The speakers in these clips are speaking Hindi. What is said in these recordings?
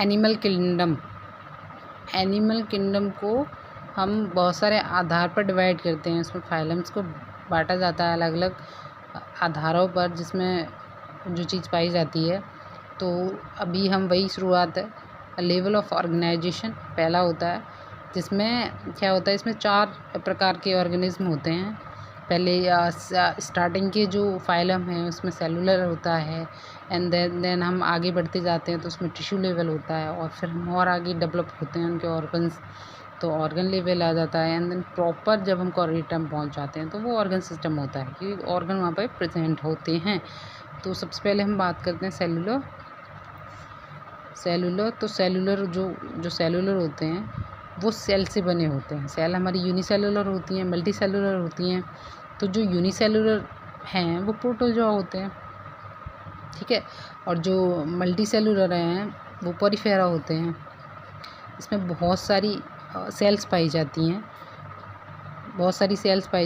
एनिमल किंगडम को हम बहुत सारे आधार पर डिवाइड करते हैं। उसमें फाइलम्स को बांटा जाता है अलग अलग आधारों पर जिसमें जो चीज़ पाई जाती है। तो अभी हम वही शुरुआत है। लेवल ऑफ ऑर्गेनाइजेशन पहला होता है, जिसमें क्या होता है, इसमें 4 प्रकार के ऑर्गेनिज्म होते हैं। पहले स्टार्टिंग के जो फाइलम है उसमें सेलुलर होता है, एंड देन हम आगे बढ़ते जाते हैं तो उसमें टिश्यू लेवल होता है, और फिर हम और आगे डेवलप होते हैं उनके ऑर्गन्स, तो ऑर्गन लेवल आ जाता है। एंड देन प्रॉपर जब हम कॉर्डेटम पहुंच जाते हैं तो वो ऑर्गन सिस्टम होता है, क्योंकि ऑर्गन वहाँ पर प्रेजेंट होते हैं। तो सबसे पहले हम बात करते हैं सेलुलर। तो जो सेलुलर होते हैं वो सेल से बने होते हैं। सेल हमारी यूनिसेलुलर होती हैं, मल्टी सेलुलर होती हैं। तो जो यूनिसेलुलर हैं वो प्रोटोजोआ होते हैं, ठीक है, और जो मल्टी सेलुलर हैं वो पॉलीफेरा होते हैं। इसमें बहुत सारी सेल्स पाई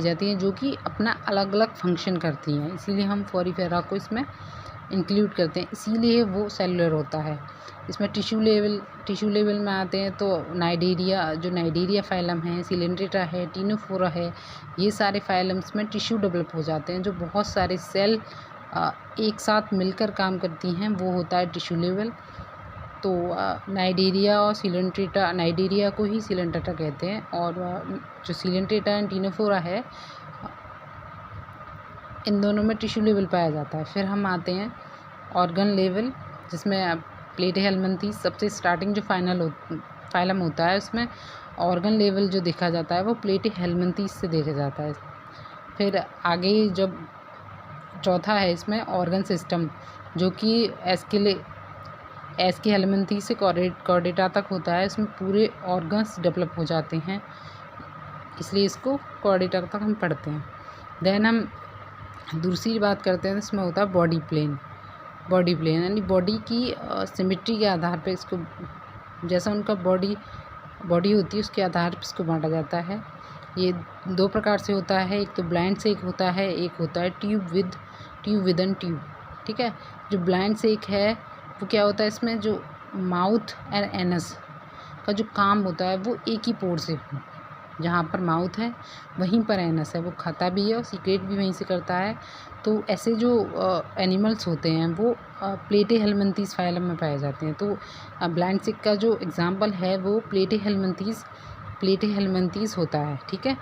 जाती हैं जो कि अपना अलग अलग फंक्शन करती हैं, इसीलिए हम पॉलीफेरा को इसमें इंक्लूड करते हैं, इसीलिए वो सेलुलर होता है। इसमें टिश्यू लेवल में आते हैं तो नाइडेरिया फाइलम है, सिलेंड्रेटा है, टीनोफोरा है, ये सारे फाइलम्स में टिश्यू डेवलप हो जाते हैं। जो बहुत सारे सेल एक साथ मिलकर काम करती हैं वो होता है टिश्यू लेवल। तो नाइडेरिया और सिलेंड्रेटा, नाइडेरिया को ही सिलेंड्रेटा कहते हैं, और जो सिलेंड्रेटा एंड टीनोफोरा है इन दोनों में टिश्यू लेवल पाया जाता है। फिर हम आते हैं ऑर्गन लेवल, जिसमें प्लेटिहेल्मिन्थेस सबसे स्टार्टिंग जो फाइलम होता है उसमें ऑर्गन लेवल जो देखा जाता है वो प्लेटिहेल्मिन्थेस से देखा जाता है। फिर आगे जब चौथा है इसमें ऑर्गन सिस्टम, जो कि एस्केहेल्मिन्थेस से कॉर्डेटा तक होता है। इसमें पूरे ऑर्गन्स डेवलप हो जाते हैं, इसलिए इसको कॉर्डेटा तक हम पढ़ते हैं। देन हम दूसरी बात करते हैं, इसमें होता है बॉडी प्लेन यानी बॉडी की सिमेट्री के आधार पे इसको, जैसा उनका बॉडी होती है उसके आधार पर इसको बांटा जाता है। ये 2 प्रकार से होता है, एक तो ब्लाइंड सेक होता है, एक होता है ट्यूब विद एन ट्यूब, ठीक है। जो ब्लाइंड सेक है वो क्या होता है, इसमें जो माउथ एंड एनस का जो काम होता है वो एक ही पोर से, जहाँ पर माउथ है वहीं पर एनस है, वो खाता भी है और सीक्रेट भी वहीं से करता है। तो ऐसे जो एनिमल्स होते हैं वो प्लेटिहेल्मिन्थेस फाइलम में पाए जाते हैं। तो ब्लाइंड सिक का जो एग्जांपल है वो प्लेटिहेल्मिन्थेस होता है, ठीक है।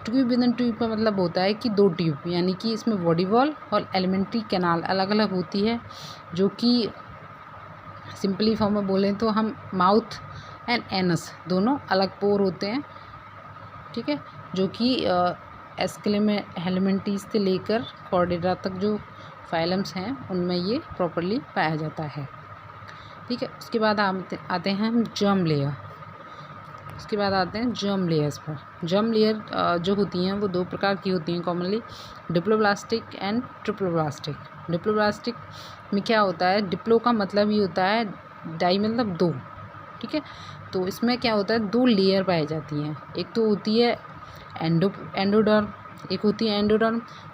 ट्यूब विद इन ट्यूब का मतलब होता है कि 2 ट्यूब, यानी कि इसमें बॉडी वॉल और एलिमेंट्री कैनाल अलग अलग होती है, जो कि सिंपली फॉर्म में बोलें तो हम माउथ एंड एनस दोनों अलग पोर होते हैं, ठीक है, जो कि एस्केहेल्मिन्थेस से लेकर कॉर्डेटा तक जो फाइलम्स हैं उनमें ये प्रॉपर्ली पाया जाता है, ठीक है। उसके बाद आते हैं हम जर्म लेयर पर। जर्म लेयर जो होती हैं वो 2 प्रकार की होती हैं commonly, diploblastic and triploblastic. Diploblastic में क्या होता है, डिप्लो का मतलब ही होता है डाई, मतलब 2, ठीक है। तो इसमें क्या होता है, 2 लेयर पाई जाती हैं, एक तो होती है एंडोडर्म,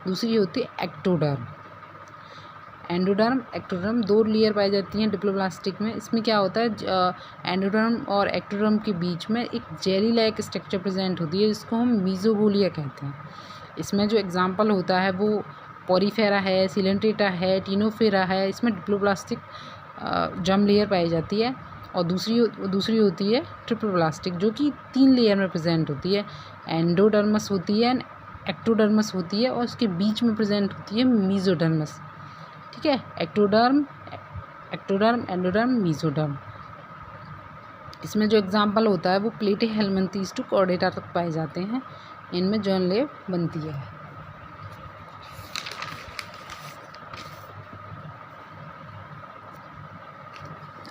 दूसरी होती है एक्टोडर्म। एक्टोडर्म 2 लेयर पाई जाती हैं डिप्लोब्लास्टिक में। इसमें क्या होता है, एंडोडर्म और एक्टोडर्म के बीच में एक जेली लाइक स्ट्रक्चर प्रेजेंट होती है, जिसको हम मीजोगोलिया कहते हैं। इसमें जो एग्जाम्पल होता है वो पॉलीफेरा है, सिलेंट्रेटा है, टीनोफेरा है। इसमें डिप्लोब्लास्टिक जर्म लेयर पाई जाती है, और दूसरी होती है ट्रिप्लोब्लास्टिक, जो कि 3 लेयर में प्रेजेंट होती है। एंडोडर्मस होती है, एक्टोडर्मस होती है, और उसके बीच में प्रेजेंट होती है मीजोडर्मस, ठीक है। Ectoderm, endoderm, mesoderm. इसमें जो एग्जाम्पल होता है वो प्लेटिहेल्मिन्थेस टू कॉर्डेटा तक पाए जाते हैं, इनमें जर्म लेयर बनती है।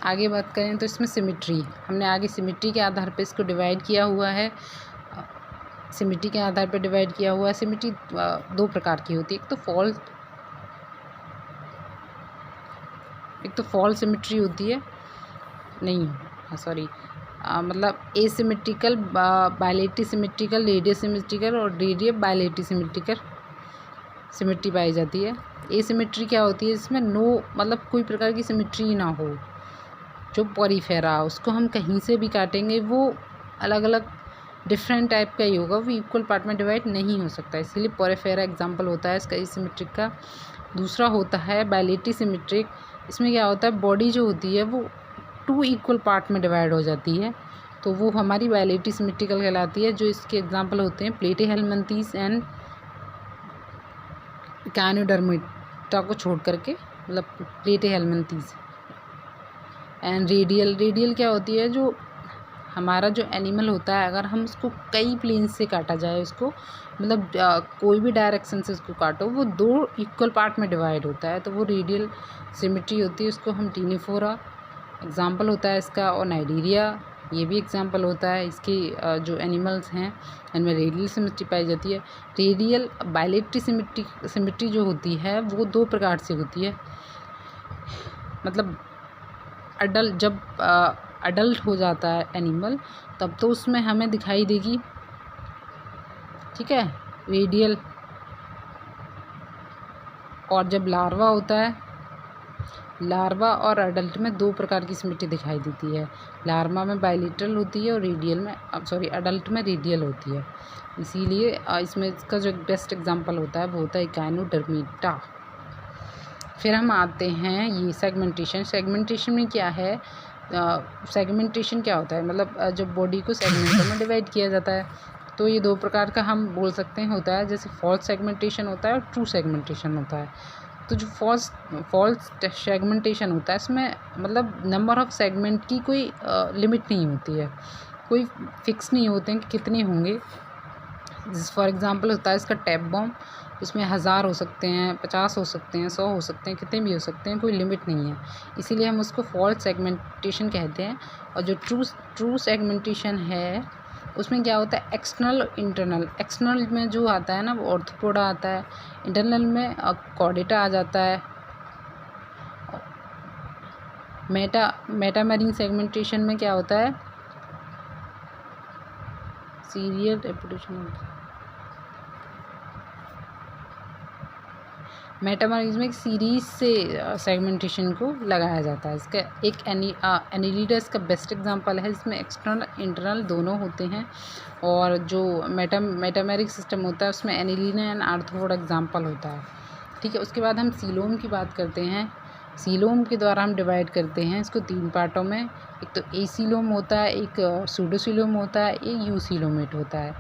आगे बात करें तो इसमें सिमेट्री, हमने आगे सिमेट्री के आधार पर इसको डिवाइड किया हुआ है। सिमेट्री 2 प्रकार की होती है, एक तो फॉल सिमेट्री होती है, मतलब एसिमेट्रिकल, बायलेटरी सिमेट्रिकल, रेडियस सिमेट्रिकल और रेडियल बायलेटरी सिमेट्री पाई जाती है। एसिमेट्री क्या होती है, इसमें मतलब कोई प्रकार की सिमेट्री ना हो, जो पॉरीफेरा उसको हम कहीं से भी काटेंगे वो अलग अलग डिफरेंट टाइप का ही होगा, वो इक्वल पार्ट में डिवाइड नहीं हो सकता, इसीलिए पॉरीफेरा एग्जांपल होता है इसका एसिमेट्रिक का। दूसरा होता है बायलेटरी सिमेट्रिक। इसमें क्या होता है, बॉडी जो होती है वो 2 इक्वल पार्ट में डिवाइड हो जाती है, तो वो हमारी बायलेटरी सिमेट्रिकल कहलाती है। जो इसके एग्जांपल होते हैं प्लेटीहेल्मिन्थेस एंड गायनोडर्मिटा को छोड़ करके, मतलब प्लेटीहेल्मिन्थेस एंड रेडियल। रेडियल क्या होती है, जो हमारा जो एनिमल होता है अगर हम उसको कई प्लेन से काटा जाए, उसको मतलब कोई भी डायरेक्शन से उसको काटो, वो 2 इक्वल पार्ट में डिवाइड होता है, तो वो रेडियल सिमेट्री होती है, उसको हम टीनिफोरा एग्जांपल होता है इसका, और नाइडीरिया ये भी एग्जांपल होता है इसकी। जो एनिमल्स हैं इनमें रेडियल सिमेट्री पाई जाती है। रेडियल बायलेटरी सिमेट्री जो होती है वो 2 प्रकार से होती है, मतलब जब अडल्ट हो जाता है एनिमल तब तो उसमें हमें दिखाई देगी, ठीक है, रेडियल। और जब लार्वा होता है, लार्वा और अडल्ट में 2 प्रकार की सिमेट्री दिखाई देती है। लार्वा में बायलेटरल होती है और रेडियल में अडल्ट में रेडियल होती है। इसीलिए इसमें इसका जो बेस्ट एग्जांपल होता है वो होता है गायनोडर्मिटा। फिर हम आते हैं ये सेगमेंटेशन। सेगमेंटेशन में क्या है, सेगमेंटेशन क्या होता है, मतलब जब बॉडी को सेगमेंटों में डिवाइड किया जाता है, तो ये 2 प्रकार का हम बोल सकते हैं होता है, जैसे फॉल्स सेगमेंटेशन होता है और ट्रू सेगमेंटेशन होता है। तो जो फॉल्स सेगमेंटेशन होता है इसमें मतलब नंबर ऑफ सेगमेंट की कोई लिमिट नहीं होती है, कोई फिक्स नहीं होते हैं कि कितने होंगे। फॉर एग्जांपल होता है इसका टैप बॉम्ब, उसमें 1000 हो सकते हैं, 50 हो सकते हैं, 100 हो सकते हैं, कितने भी हो सकते हैं, कोई लिमिट नहीं है, इसीलिए हम उसको फॉल्स सेगमेंटेशन कहते हैं। और जो ट्रू सेगमेंटेशन है उसमें क्या होता है, एक्सटर्नल और इंटरनल। एक्सटर्नल में जो आता है ना वो ऑर्थोपोडा आता है, इंटरनल में कॉर्डेटा आ जाता है। मेटामेरिंग सेगमेंटेशन में क्या होता है, सीरियल रेप्यूटेशन। मेटामेरिज्म में एक सीरीज से सेगमेंटेशन को लगाया जाता है। इसका एक एनिलिडा इसका बेस्ट एग्जांपल है, जिसमें एक्सटर्नल इंटरनल दोनों होते हैं। और जो मेटामेरिक सिस्टम होता है उसमें एनिलिडा एंड आर्थ्रोपोडा एग्जांपल होता है, ठीक है। उसके बाद हम सीलोम की बात करते हैं। सीलोम के द्वारा हम डिवाइड करते हैं इसको 3 पार्टों में। एक तो ए सीलोम होता है, एक सूडोसीलोम होता है, एक यू सीलोमेट होता है,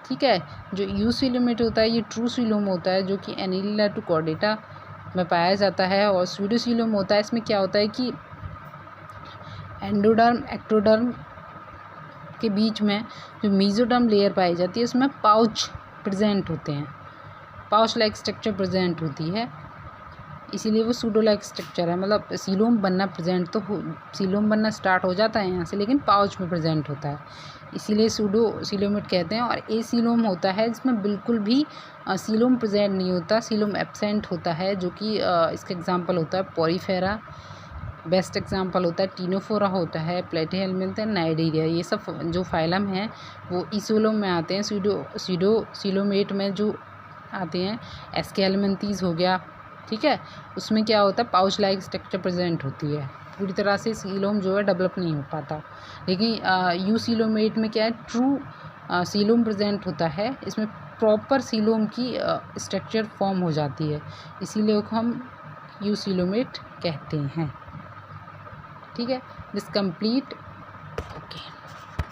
ठीक है। जो यू सीलोमेट होता है ये ट्रू सीलोम होता है, जो कि एनिलिडा टू कॉर्डेटा में पाया जाता है। और सूडोसीलोम होता है, इसमें क्या होता है कि एंडोडर्म एक्टोडर्म के बीच में जो मेसोडर्म लेयर पाई जाती है उसमें पाउच प्रेजेंट होते हैं, पाउच लाइक स्ट्रक्चर प्रेजेंट होती है, इसीलिए वो सूडो लाइक स्ट्रक्चर है। मतलब सीलोम बनना प्रेजेंट तो सीलोम बनना स्टार्ट हो जाता है यहाँ से, लेकिन पाउच में प्रेजेंट होता है, इसीलिए सूडो सीलोमेट कहते हैं। और ए सीलोम होता है जिसमें बिल्कुल भी सीलोम प्रेजेंट नहीं होता, सीलोम एब्सेंट होता है, जो कि इसका एग्जांपल होता है पॉरीफेरा, बेस्ट एग्जांपल होता है टीनोफोरा होता है, प्लेटीहेल्मिन्थ एंड नाइडीरिया। ये सब जो फाइलम हैं वो ईसोलोम में आते हैं। सूडो सीलोमेट में जो आते हैं एस्केल्मिन्थीज हो गया, ठीक है, उसमें क्या होता है पाउच लाइक स्ट्रक्चर प्रेजेंट होती है, पूरी तरह से सीलोम जो है डेवलप नहीं हो पाता। लेकिन यू सीलोमेट में क्या है, ट्रू सीलोम प्रेजेंट होता है, इसमें प्रॉपर सीलोम की स्ट्रक्चर फॉर्म हो जाती है, इसीलिए हम यू सीलोमेट कहते हैं, ठीक है। This complete